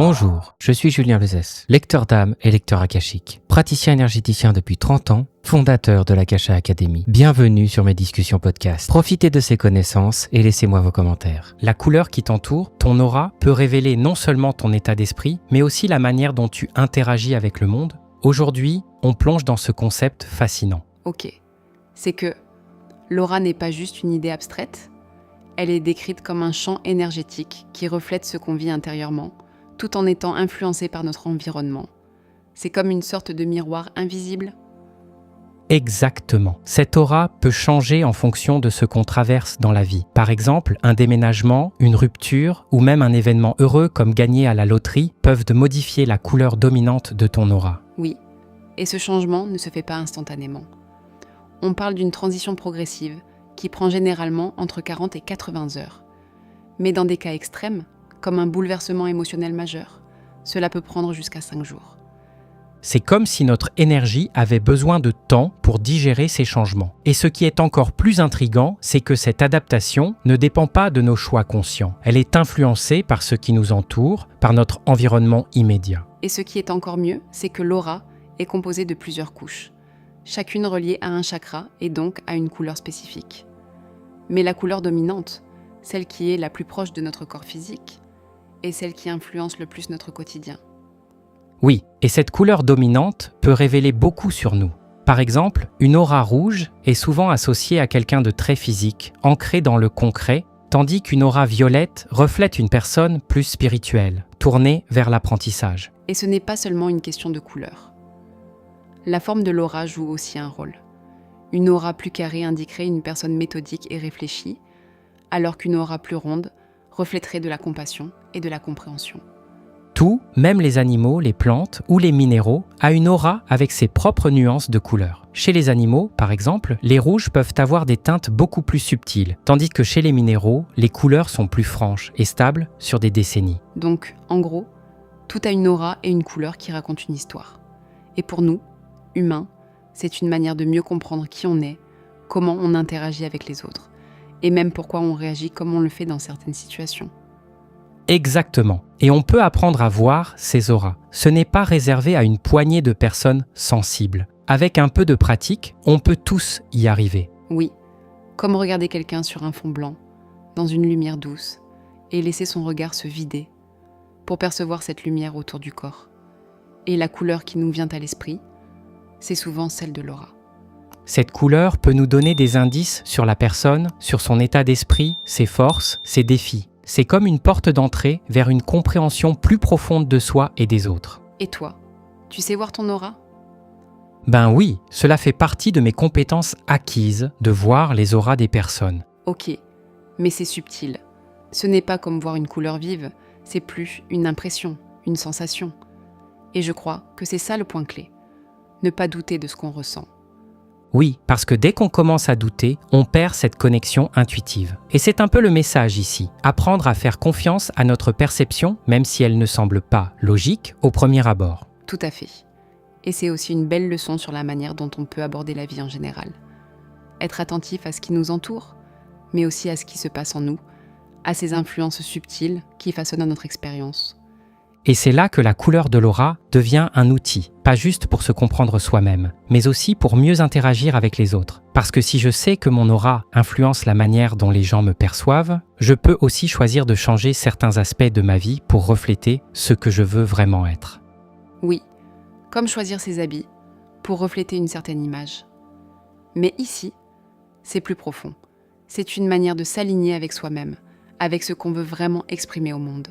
Bonjour, je suis Julien Lezès, lecteur d'âme et lecteur akashique, praticien énergéticien depuis 30 ans, fondateur de l'Akasha Academy. Bienvenue sur mes discussions podcast. Profitez de ces connaissances et laissez-moi vos commentaires. La couleur qui t'entoure, ton aura, peut révéler non seulement ton état d'esprit, mais aussi la manière dont tu interagis avec le monde. Aujourd'hui, on plonge dans ce concept fascinant. Ok, c'est que l'aura n'est pas juste une idée abstraite, elle est décrite comme un champ énergétique qui reflète ce qu'on vit intérieurement, tout en étant influencé par notre environnement. C'est comme une sorte de miroir invisible. Exactement. Cette aura peut changer en fonction de ce qu'on traverse dans la vie. Par exemple, un déménagement, une rupture ou même un événement heureux comme gagner à la loterie peuvent modifier la couleur dominante de ton aura. Oui, et ce changement ne se fait pas instantanément. On parle d'une transition progressive qui prend généralement entre 40 et 80 heures. Mais dans des cas extrêmes, comme un bouleversement émotionnel majeur, cela peut prendre jusqu'à 5 jours. C'est comme si notre énergie avait besoin de temps pour digérer ces changements. Et ce qui est encore plus intriguant, c'est que cette adaptation ne dépend pas de nos choix conscients. Elle est influencée par ce qui nous entoure, par notre environnement immédiat. Et ce qui est encore mieux, c'est que l'aura est composée de plusieurs couches, chacune reliée à un chakra et donc à une couleur spécifique. Mais la couleur dominante, celle qui est la plus proche de notre corps physique, est celle qui influence le plus notre quotidien. Oui, et cette couleur dominante peut révéler beaucoup sur nous. Par exemple, une aura rouge est souvent associée à quelqu'un de très physique, ancré dans le concret, tandis qu'une aura violette reflète une personne plus spirituelle, tournée vers l'apprentissage. Et ce n'est pas seulement une question de couleur. La forme de l'aura joue aussi un rôle. Une aura plus carrée indiquerait une personne méthodique et réfléchie, alors qu'une aura plus ronde reflèterait de la compassion et de la compréhension. Tout, même les animaux, les plantes ou les minéraux, a une aura avec ses propres nuances de couleurs. Chez les animaux, par exemple, les rouges peuvent avoir des teintes beaucoup plus subtiles, tandis que chez les minéraux, les couleurs sont plus franches et stables sur des décennies. Donc, en gros, tout a une aura et une couleur qui racontent une histoire. Et pour nous, humains, c'est une manière de mieux comprendre qui on est, comment on interagit avec les autres, et même pourquoi on réagit comme on le fait dans certaines situations. Exactement. Et on peut apprendre à voir ces auras. Ce n'est pas réservé à une poignée de personnes sensibles. Avec un peu de pratique, on peut tous y arriver. Oui, comme regarder quelqu'un sur un fond blanc, dans une lumière douce, et laisser son regard se vider pour percevoir cette lumière autour du corps. Et la couleur qui nous vient à l'esprit, c'est souvent celle de l'aura. Cette couleur peut nous donner des indices sur la personne, sur son état d'esprit, ses forces, ses défis. C'est comme une porte d'entrée vers une compréhension plus profonde de soi et des autres. Et toi, tu sais voir ton aura ? Ben oui, cela fait partie de mes compétences acquises de voir les auras des personnes. Ok, mais c'est subtil. Ce n'est pas comme voir une couleur vive, c'est plus une impression, une sensation. Et je crois que c'est ça le point clé. Ne pas douter de ce qu'on ressent. Oui, parce que dès qu'on commence à douter, on perd cette connexion intuitive. Et c'est un peu le message ici. Apprendre à faire confiance à notre perception, même si elle ne semble pas logique au premier abord. Tout à fait. Et c'est aussi une belle leçon sur la manière dont on peut aborder la vie en général. Être attentif à ce qui nous entoure, mais aussi à ce qui se passe en nous, à ces influences subtiles qui façonnent notre expérience. Et c'est là que la couleur de l'aura devient un outil, pas juste pour se comprendre soi-même, mais aussi pour mieux interagir avec les autres. Parce que si je sais que mon aura influence la manière dont les gens me perçoivent, je peux aussi choisir de changer certains aspects de ma vie pour refléter ce que je veux vraiment être. Oui, comme choisir ses habits pour refléter une certaine image. Mais ici, c'est plus profond. C'est une manière de s'aligner avec soi-même, avec ce qu'on veut vraiment exprimer au monde.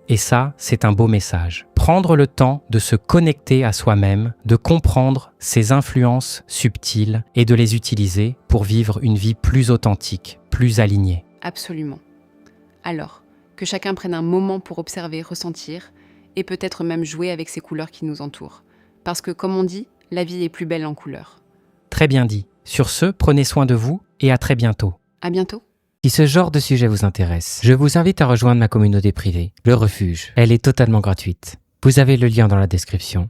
Et ça, c'est un beau message. Prendre le temps de se connecter à soi-même, de comprendre ses influences subtiles et de les utiliser pour vivre une vie plus authentique, plus alignée. Absolument. Alors, que chacun prenne un moment pour observer, ressentir et peut-être même jouer avec ces couleurs qui nous entourent. Parce que, comme on dit, la vie est plus belle en couleurs. Très bien dit. Sur ce, prenez soin de vous et à très bientôt. À bientôt. Si ce genre de sujet vous intéresse, je vous invite à rejoindre ma communauté privée, Le Refuge. Elle est totalement gratuite. Vous avez le lien dans la description.